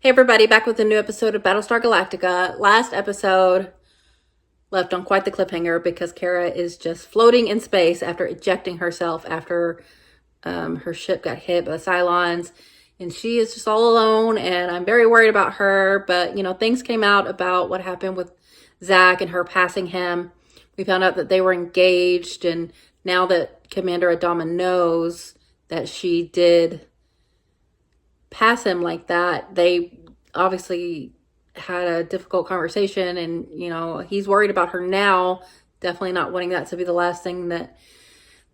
Hey everybody, back with a new episode of Battlestar Galactica. Last episode left on quite the cliffhanger because Kara is just floating in space after ejecting herself after her ship got hit by the Cylons. And she is just all alone, and I'm very worried about her. But, things came out about what happened with Zach and her passing him. We found out that they were engaged, and now that Commander Adama knows that she did pass him like that, they obviously had a difficult conversation, and he's worried about her now, definitely not wanting that to be the last thing that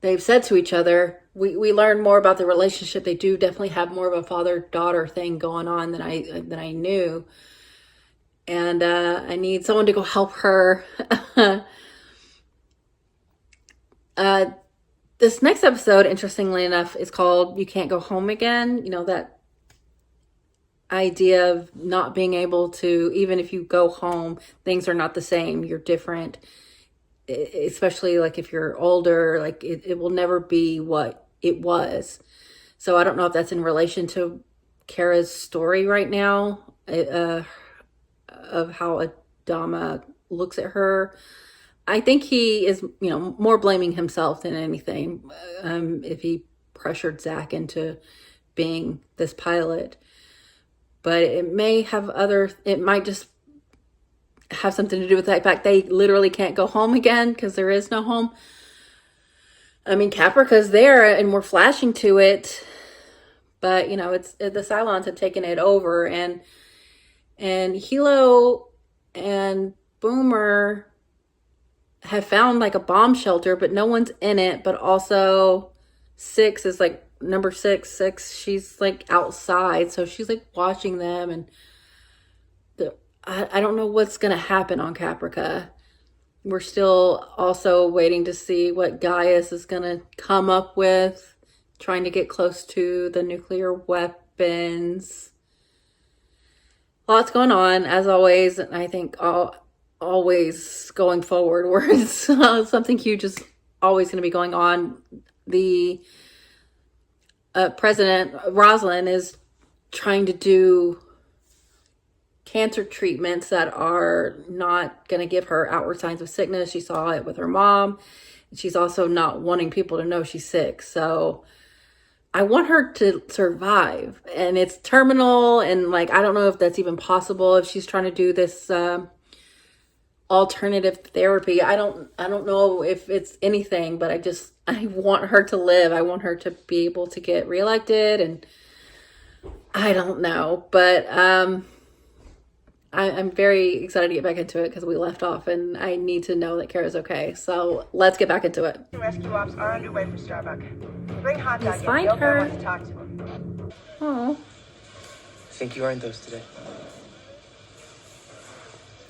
they've said to each other. We learned more about the relationship. They do definitely have more of a father-daughter thing going on than I knew, and I need someone to go help her. This next episode, interestingly enough, is called You Can't Go Home Again. That idea of not being able to, even if you go home, things are not the same. You're different, especially like if you're older, like it will never be what it was. So I don't know if that's in relation to Kara's story right now, of how Adama looks at her. I think he is, more blaming himself than anything, if he pressured Zach into being this pilot. But it may have it might just have something to do with the fact they literally can't go home again because there is no home. I mean, Caprica's there and we're flashing to it, but it's the Cylons have taken it over, and Hilo and Boomer have found like a bomb shelter, but no one's in it. But also Six is like number six, she's like outside, so she's like watching them, and I don't know what's gonna happen on Caprica. We're still also waiting to see what Gaius is gonna come up with, trying to get close to the nuclear weapons. Lots going on, as always, and I think always going forward, where it's something huge is always going to be going on. The President Roslin is trying to do cancer treatments that are not going to give her outward signs of sickness. She saw it with her mom. She's also not wanting people to know she's sick. So I want her to survive, and it's terminal, and like I don't know if that's even possible if she's trying to do this alternative therapy. I don't know if it's anything, but I want her to live. I want her to be able to get reelected, and I don't know, but I'm very excited to get back into it because we left off, and I need to know that Kara's okay. So let's get back into it. Rescue ops are underway for Starbuck. Bring hot dog. Find her. Wants to talk to him. Oh, Think you earned those today?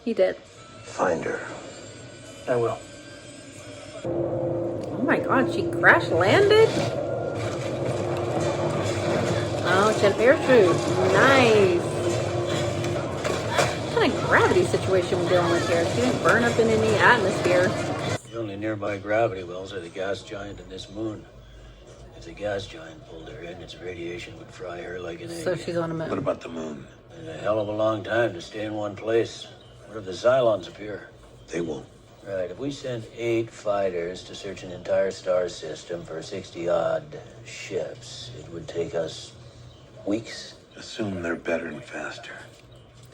he did. Find her. I will. Oh my God, she crash landed? Oh, she had a parachute. Nice. What kind of gravity situation we're dealing with here? She didn't burn up in any atmosphere. The only nearby gravity wells are the gas giant and this moon. If the gas giant pulled her in, its radiation would fry her like an egg. So she's on a What moon. about the moon? And a hell of a long time to stay in one place. What if the Cylons appear? They won't. Right, if we sent 8 fighters to search an entire star system for 60-odd ships, it would take us weeks. Assume they're better and faster.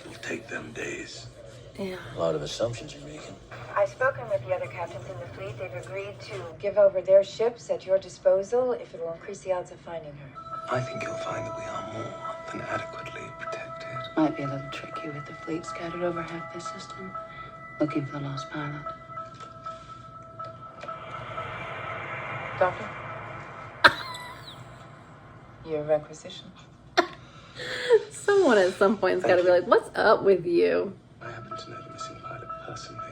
It'll take them days. Yeah. A lot of assumptions you're making. I've spoken with the other captains in the fleet. They've agreed to give over their ships at your disposal if it will increase the odds of finding her. I think you'll find that we are more than adequately protected. Might be a little tricky with the fleet scattered over half the system, looking for the lost pilot. Doctor? Your requisition? Someone at some point has got to be like, what's up with you? I happen to know the missing pilot personally.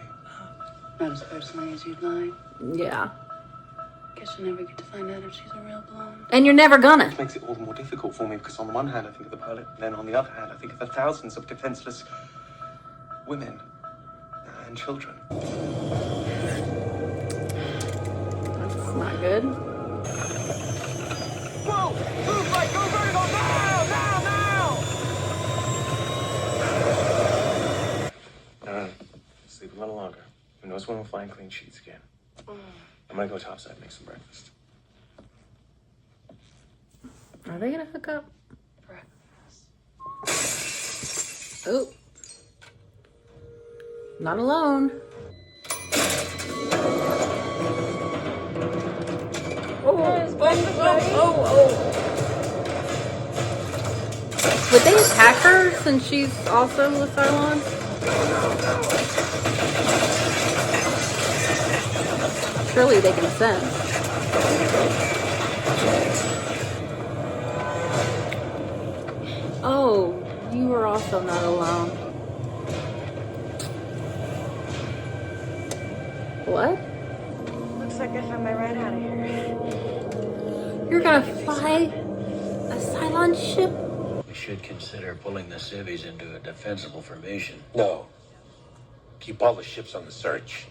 Not as personally as you'd like. Yeah. Guess you'll never get to find out if she's a real blonde. And you're never gonna. Which makes it all the more difficult for me because on the one hand I think of the pilot, and then on the other hand I think of the thousands of defenseless women and children. That's not good. Whoa! Move like go vertical now! Now! Now! knows when we'll find clean sheets again. I'm gonna go topside and make some breakfast. Are they gonna hook up? Breakfast. Oh. Not alone. Oh. Would they attack her since she's also a Cylon? Surely they can sense. Oh, you were also not alone. What? Looks like I found my ride out of here. You're gonna fly a Cylon ship? We should consider pulling the civvies into a defensible formation. No. Keep all the ships on the search.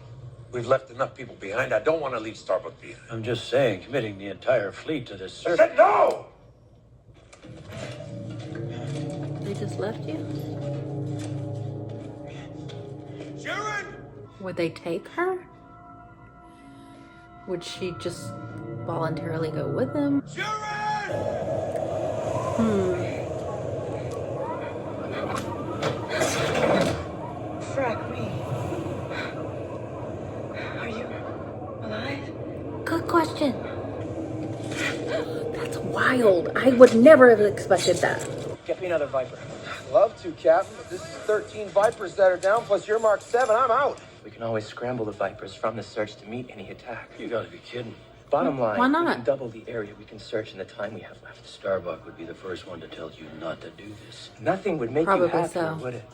We've left enough people behind. I don't want to leave Starbuck behind. I'm just saying, committing the entire fleet to this I search. said no! They just left you? Sharon! Would they take her? Would she just voluntarily go with them? Frack me. Are you alive? Good question. That's wild. I would never have expected that. Get me another Viper. Love to, Captain, but this is 13 Vipers that are down, plus your Mark 7. I'm out. We can always scramble the Vipers from the search to meet any attack. You gotta be kidding. Bottom line, Why we not? can double the area we can search in the time we have left. Starbuck would be the first one to tell you not to do this. Nothing would make Probably you happier, so. would it?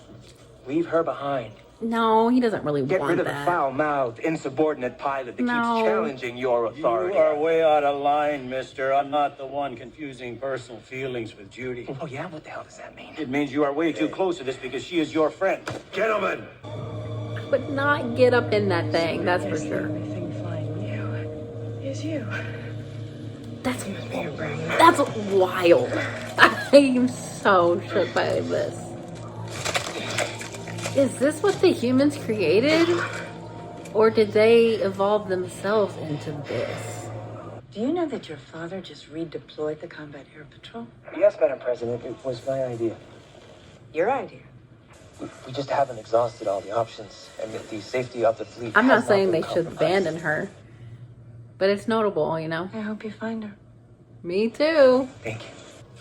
Leave her behind. No, he doesn't really Get want rid of that. the foul-mouthed, insubordinate pilot that No. keeps challenging your authority. You are way out of line, mister. I'm not the one confusing personal feelings with Judy. Oh, yeah? What the hell does that mean? It means you are way too close to this because she is your friend. Gentlemen! But not get up in that thing, that's for sure. Everything fine. You is you. That's Your brain. That's wild. I'm so shook by this. Is this what the humans created? Or did they evolve themselves into this? Do you know that your father just redeployed the Combat Air Patrol? Yes, Madam President. It was my idea. Your idea. We just haven't exhausted all the options, and with the safety of the fleet. I'm not has saying they been should compromised. abandon her. But it's notable, you know? I hope you find her. Me too. Thank you.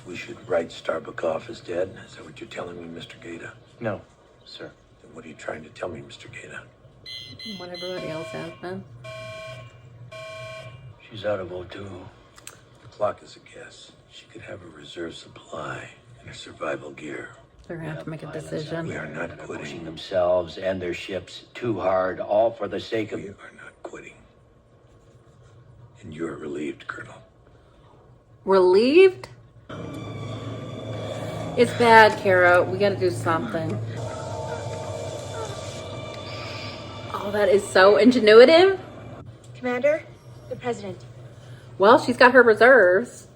We should write Starbuck off as dead. Is that what you're telling me, Mr. Gaeta? No, sir. Then what are you trying to tell me, Mr. Gaeta? What everybody else has been. She's out of O2. The clock is a guess. She could have a reserve supply and her survival gear. They're gonna have to make a Pilots decision. We are not that are pushing quitting. themselves and their ships too hard, all for the sake of... We are not quitting. And you are relieved, Colonel. Relieved? It's bad, Kara. We gotta do something. Oh, that is so ingenuitive. Commander, the President. Well, she's got her reserves.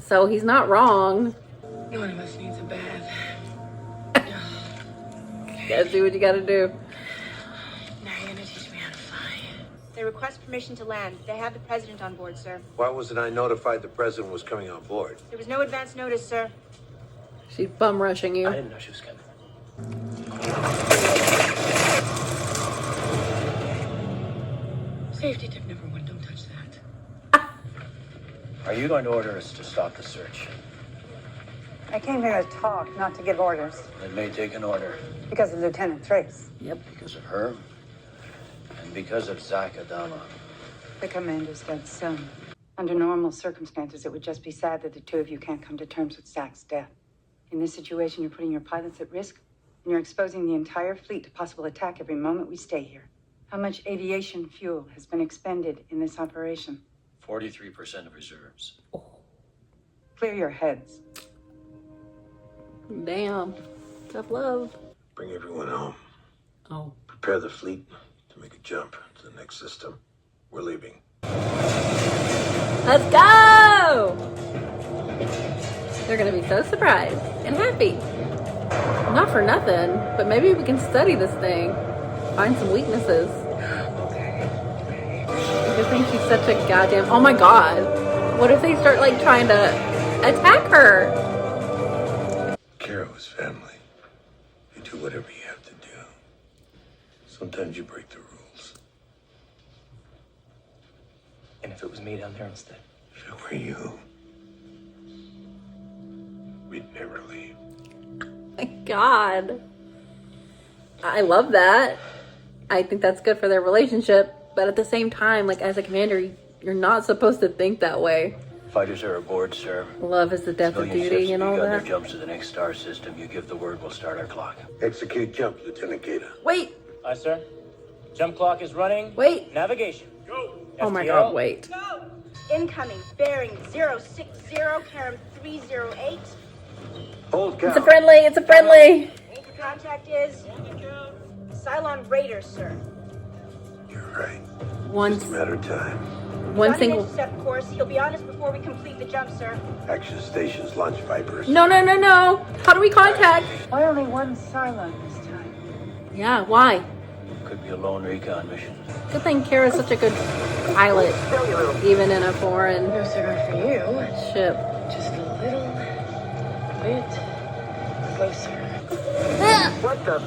So he's not wrong. One of us needs a bath. You gotta do what you gotta do. Now you're gonna teach me how to fly. They request permission to land. They have the president on board, sir. Why wasn't I notified the president was coming on board? There was no advance notice, sir. She's bum rushing I you. didn't know she was coming. Safety tip number 1, don't touch that. Are you going to order us to stop the search? I came here to talk, not to give orders, It may take an order because of Lieutenant Thrace. Yep. because of her and because of Zach Adama. The commander's dead son. Under normal circumstances, it would just be sad that the two of you can't come to terms with Zach's death. In this situation, you're putting your pilots at risk, and you're exposing the entire fleet to possible attack every moment we stay here. How much aviation fuel has been expended in this operation? 43% of reserves. Clear your heads. Damn. Tough love. Bring everyone home. Oh. Prepare the fleet to make a jump to the next system. We're leaving. Let's go! They're gonna be so surprised and happy. Not for nothing, but maybe we can study this thing. Find some weaknesses. think she's such a goddamn... Oh my god. What if they start, like, trying to attack her? Kara was family. You do whatever you have to do. Sometimes you break the rules. And if it was me down there instead? If it were you, we'd never leave. My god. I love that. I think that's good for their relationship. But at the same time, like, as a commander, you're not supposed to think that way. Fighters are aboard, sir. Love is the death of Civilian duty ships and have all begun their that. jumps to the next star system. You give the word, we'll start our clock. Execute jump, Lieutenant Gaeta. Wait. Aye, sir. Jump clock is running. Wait. Navigation. Go. Oh my god, wait. Go! Incoming, bearing 060, Karam 308. Hold It's a count. friendly. It's a friendly. Contact is Cylon Raiders, sir. You're right. One, It's a matter of time. one On an single... intercept course. He'll be on us before we complete the jump, sir. Action stations launch Vipers. No, no, no, no. How do we contact? Why only one Cylon this time? Yeah, why? Could be a lone recon mission. Good thing Kara's such a good pilot, even in a foreign No cigar for you. ship. Just a little bit closer. What the?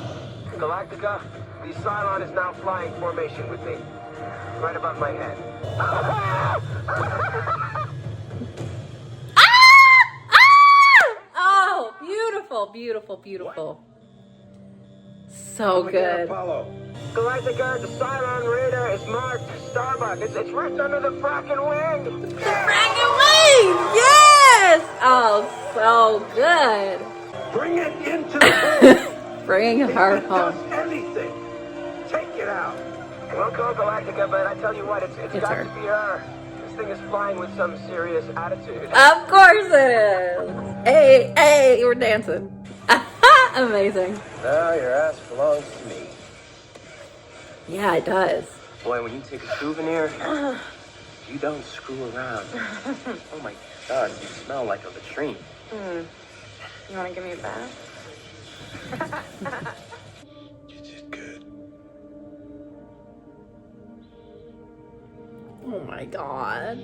Galactica? The Cylon is now flying formation with me. Right above my head. Oh, beautiful, beautiful, beautiful. So good. Apollo. Galactica, the Cylon Raider is marked Starbuck. It's right under the fracking wing. Dragon Wing! Yes! Oh, so good. Bring it into the boat. Bringing her If it home. does anything, take it out. We'll call Galactica, but I tell you what, it's It's got her. to be her. This thing is flying with some serious attitude. Of course it is. Hey, hey, we're dancing. Amazing. Now your ass belongs to me. Yeah, it does. Boy, when you take a souvenir, you don't screw around. Oh my god, you smell like a latrine. You want to give me a bath? You did good. Oh my god.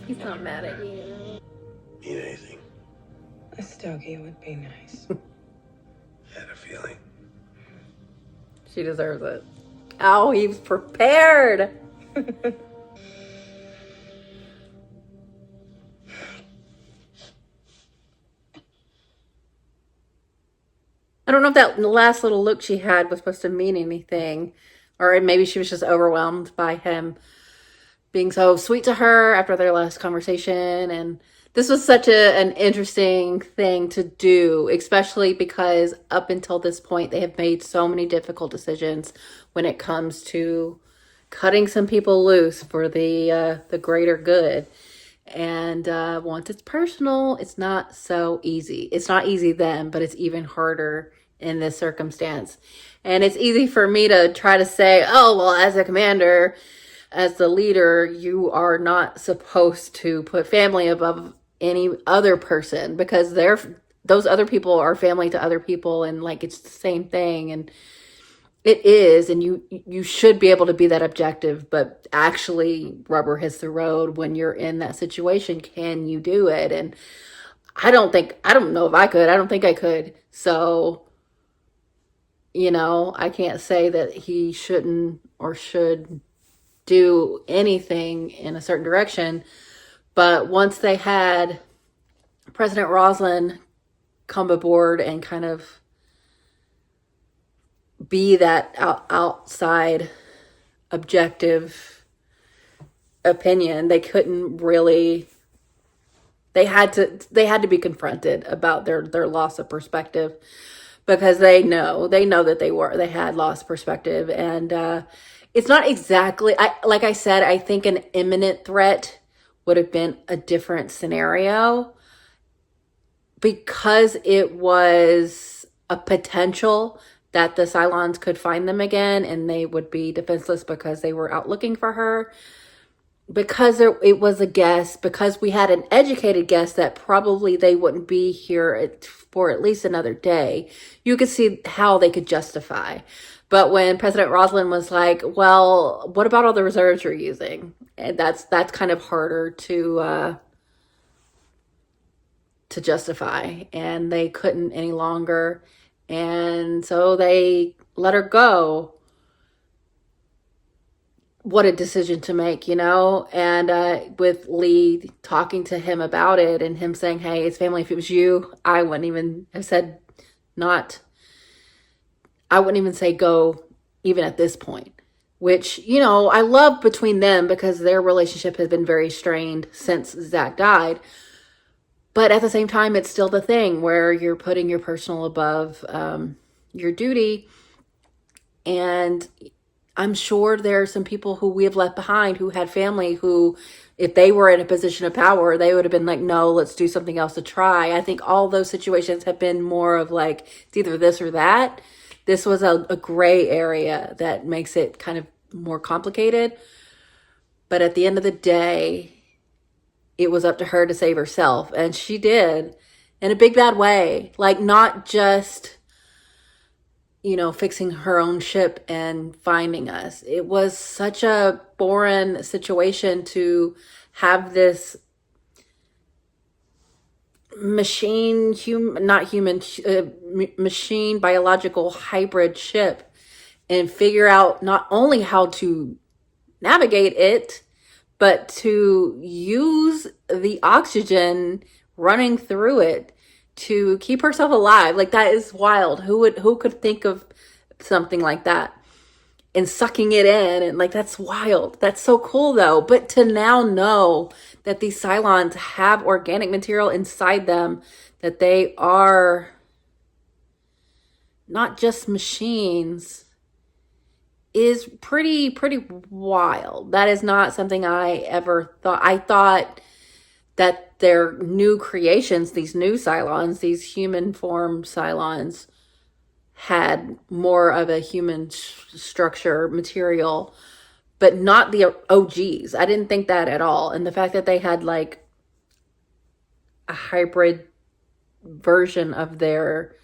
He's not mad at you. Need anything? A stogie would be nice. Had a feeling. She deserves it. Oh, he's prepared. I don't know if that last little look she had was supposed to mean anything, or maybe she was just overwhelmed by him being so sweet to her after their last conversation. And this was such an interesting thing to do, especially because up until this point, they have made so many difficult decisions when it comes to cutting some people loose for the greater good. And once it's personal, it's not so easy. It's not easy then, but it's even harder in this circumstance. And it's easy for me to try to say, oh, well, as a commander, as the leader, you are not supposed to put family above any other person, because those other people are family to other people, and like it's the same thing. And it is, and you should be able to be that objective, but actually rubber hits the road when you're in that situation. Can you do it? And I don't know if I could. I don't think I could. So, I can't say that he shouldn't or should do anything in a certain direction. But once they had President Roslin come aboard and kind of be that outside objective opinion, they couldn't really, they had to be confronted about their loss of perspective, because they know that they had lost perspective. And it's not exactly, like I said, I think an imminent threat would have been a different scenario, because it was a potential that the Cylons could find them again and they would be defenseless because they were out looking for her. it was a guess, because we had an educated guess that probably they wouldn't be here for at least another day, you could see how they could justify. But when President Roslin was like, well, what about all the reserves you're using? And that's kind of harder to justify. And they couldn't any longer. And so they let her go. What a decision to make, and with Lee talking to him about it and him saying, hey, it's family. If it was you, I wouldn't even have said I wouldn't even say go even at this point, which, I love between them because their relationship has been very strained since Zach died. But at the same time, it's still the thing where you're putting your personal above your duty. And I'm sure there are some people who we have left behind who had family who, if they were in a position of power, they would have been like, no, let's do something else to try. I think all those situations have been more of like, it's either this or that. This was a gray area that makes it kind of more complicated. But at the end of the day, it was up to her to save herself. And she did, in a big bad way. Like, not just fixing her own ship and finding us. It was such a foreign situation to have this machine biological hybrid ship and figure out not only how to navigate it, but to use the oxygen running through it to keep herself alive. Like, that is wild. Who could think of something like that and sucking it in? And like, that's wild. That's so cool though. But to now know that these Cylons have organic material inside them, that they are not just machines, is pretty wild. That is not something I ever thought. I thought that their new creations, these new Cylons, these human form Cylons, had more of a human structure material, but not the OGs. I didn't think that at all. And the fact that they had like a hybrid version of their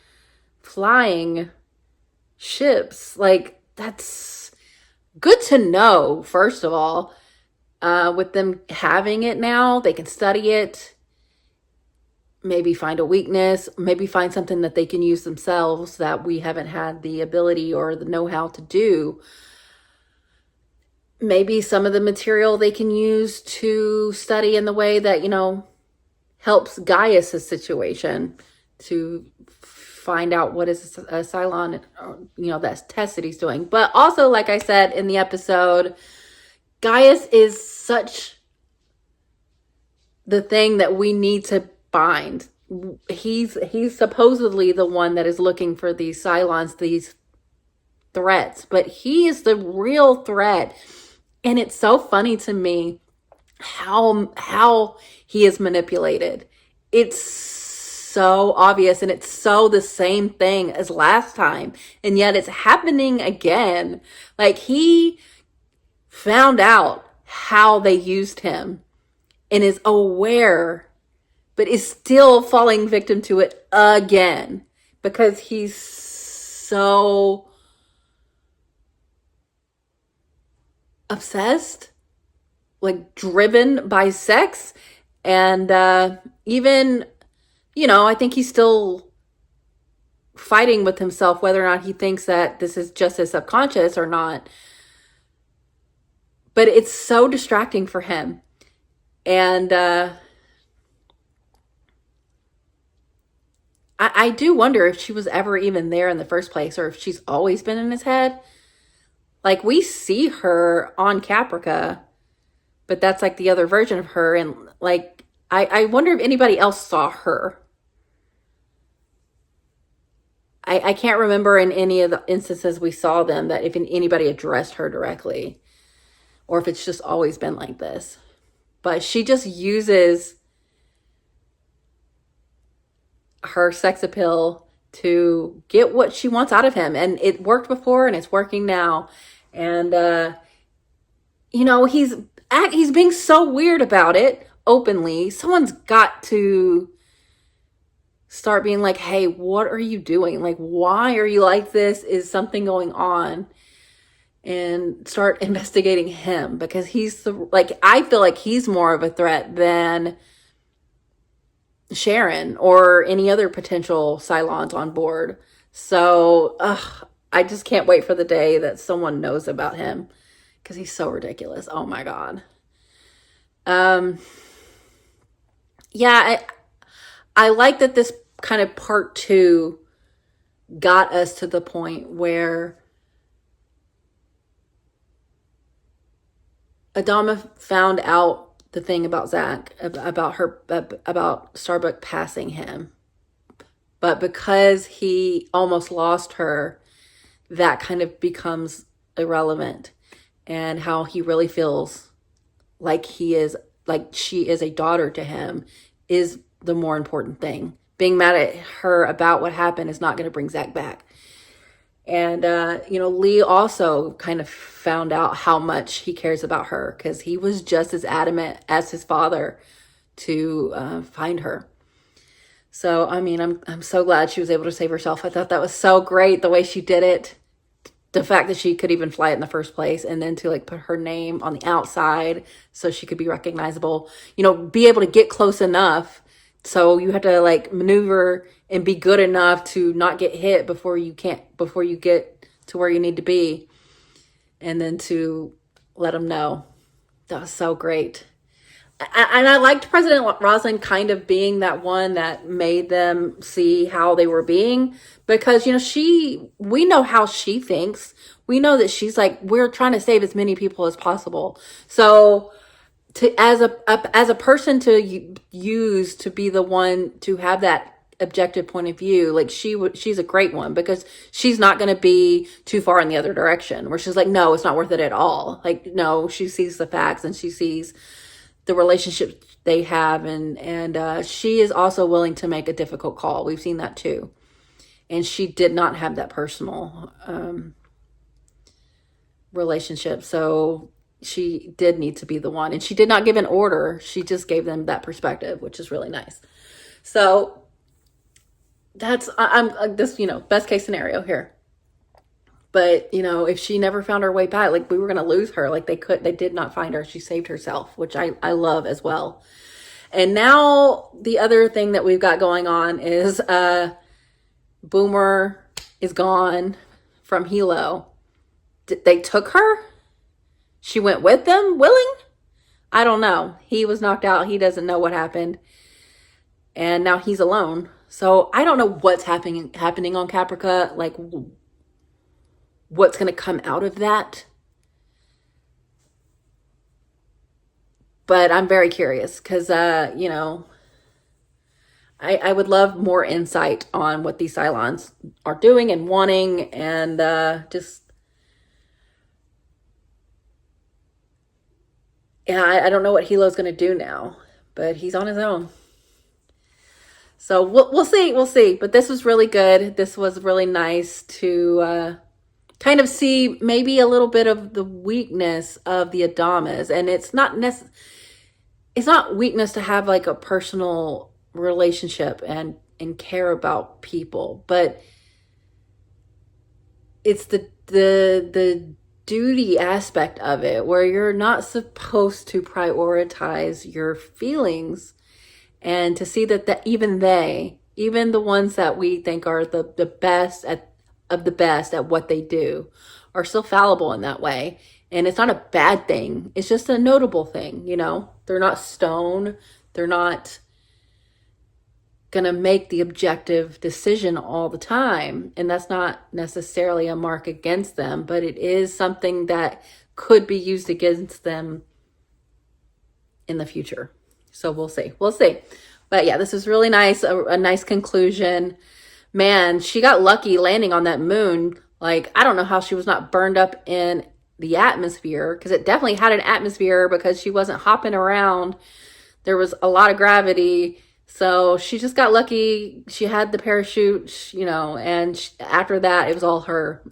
flying ships, like, that's good to know, first of all. With them having it now, they can study it, maybe find a weakness, maybe find something that they can use themselves that we haven't had the ability or the know-how to do. Maybe some of the material they can use to study in the way that, helps Gaius' situation, to find out what is a Cylon, that test that he's doing. But also, like I said in the episode, Gaius is such the thing that we need to find. He's supposedly the one that is looking for these Cylons, these threats, but he is the real threat. And it's so funny to me how he is manipulated. It's so obvious, and it's so the same thing as last time, and yet it's happening again. Like, he found out how they used him and is aware, but is still falling victim to it again because he's so obsessed, like driven by sex. And even, I think he's still fighting with himself whether or not he thinks that this is just his subconscious or not. But it's so distracting for him. And I do wonder if she was ever even there in the first place, or if she's always been in his head. Like, we see her on Caprica, but that's like the other version of her. And like, I wonder if anybody else saw her. I can't remember in any of the instances we saw them that if anybody addressed her directly, or if it's just always been like this. But she just uses her sex appeal to get what she wants out of him. And it worked before and it's working now. And, he's he's being so weird about it openly. Someone's got to start being like, hey, what are you doing? Like, why are you like this? Is something going on? And start investigating him, because he's I feel like he's more of a threat than Sharon or any other potential Cylons on board. So I just can't wait for the day that someone knows about him, because he's so ridiculous. Oh my God. Yeah, I like that this kind of part 2 got us to the point where Adama found out the thing about Zach, about Starbuck passing him. But because he almost lost her, that kind of becomes irrelevant. And how he really feels like she is a daughter to him is the more important thing. Being mad at her about what happened is not going to bring Zach back. And, Lee also kind of found out how much he cares about her, because he was just as adamant as his father to find her. So, I mean, I'm so glad she was able to save herself. I thought that was so great, the way she did it. The fact that she could even fly it in the first place, and then to put her name on the outside so she could be recognizable, be able to get close enough. So you have to maneuver and be good enough to not get hit before you get to where you need to be. And then to let them know. That was so great. And I liked President Roslin kind of being that one that made them see how they were being, because, we know how she thinks. We know that she's we're trying to save as many people as possible. So as a person to use to be the one to have that objective point of view, she's a great one, because she's not going to be too far in the other direction where she's like, no, it's not worth it at all. No, she sees the facts, and she sees the relationship they have, and she is also willing to make a difficult call. We've seen that too. And she did not have that personal relationship. So she did need to be the one, and she did not give an order. She just gave them that perspective, which is really nice. So that's, I'm this, best case scenario here. But, if she never found her way back, we were going to lose her. They did not find her. She saved herself, which I love as well. And now the other thing that we've got going on is Boomer is gone from Hilo. They took her? She went with them, willing? I don't know. He was knocked out. He doesn't know what happened. And now he's alone. So I don't know what's happening on Caprica. What's going to come out of that. But I'm very curious, because, I would love more insight on what these Cylons are doing and wanting, and I don't know what Hilo's going to do now, but he's on his own. So we'll see. But this was really good. This was really nice to kind of see maybe a little bit of the weakness of the Adamas. And it's not weakness to have a personal relationship and care about people, but it's the duty aspect of it, where you're not supposed to prioritize your feelings, and to see that even the ones that we think are the best at what they do, are still fallible in that way. And it's not a bad thing. It's just a notable thing. They're not stone. They're not gonna make the objective decision all the time, and that's not necessarily a mark against them, but it is something that could be used against them in the future. So we'll see. But yeah, this is really nice. A nice conclusion. Man, she got lucky landing on that moon. I don't know how she was not burned up in the atmosphere, because it definitely had an atmosphere, because she wasn't hopping around. There was a lot of gravity. So she just got lucky. She had the parachute, and after that, it was all her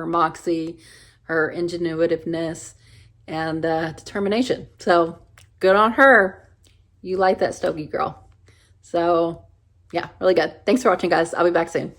moxie, her ingenuitiveness, and determination. So good on her. You like that stogie girl. So yeah, really good. Thanks for watching, guys. I'll be back soon.